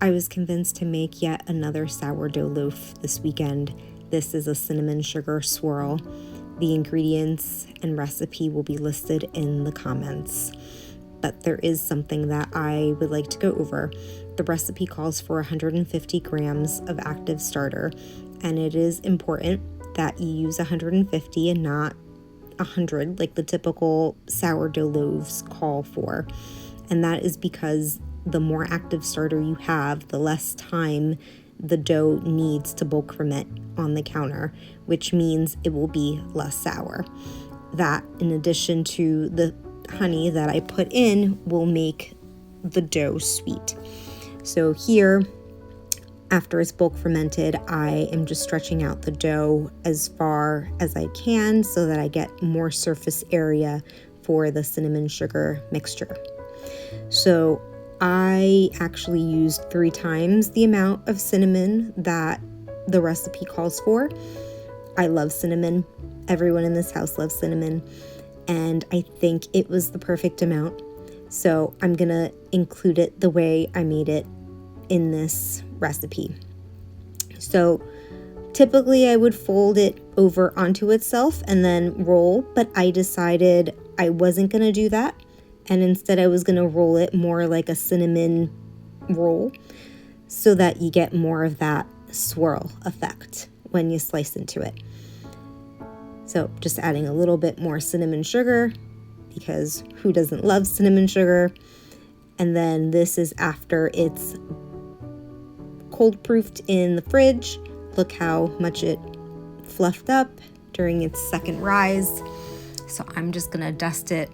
I was convinced to make yet another sourdough loaf this weekend. This is a cinnamon sugar swirl. The ingredients and recipe will be listed in the comments. But there is something that I would like to go over. The recipe calls for 150 grams of active starter, and it is important that you use 150 and not 100 like the typical sourdough loaves call for. And that is because the more active starter you have, the less time the dough needs to bulk ferment on the counter, which means it will be less sour. That, in addition to the honey that I put in, will make the dough sweet. So here, after it's bulk fermented, I am just stretching out the dough as far as I can so that I get more surface area for the cinnamon sugar mixture. So I actually used 3 times the amount of cinnamon that the recipe calls for. I love cinnamon. Everyone in this house loves cinnamon, and I think it was the perfect amount. So I'm gonna include it the way I made it in this recipe. So typically I would fold it over onto itself and then roll, but I decided I wasn't gonna do that. And instead I was gonna roll it more like a cinnamon roll so that you get more of that swirl effect when you slice into it. So just adding a little bit more cinnamon sugar, because who doesn't love cinnamon sugar? And then this is after it's cold proofed in the fridge. Look how much it fluffed up during its second rise. So I'm just gonna dust it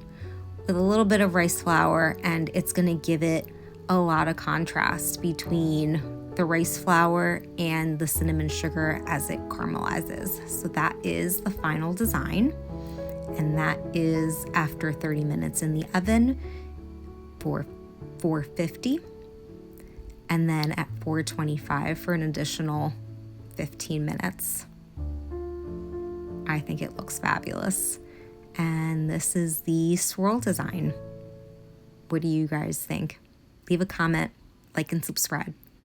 with a little bit of rice flour, and it's gonna give it a lot of contrast between the rice flour and the cinnamon sugar as it caramelizes. So that is the final design, and that is after 30 minutes in the oven for 450, and then at 425 for an additional 15 minutes. I think it looks fabulous. And this is the swirl design. What do you guys think? Leave a comment, like, and subscribe.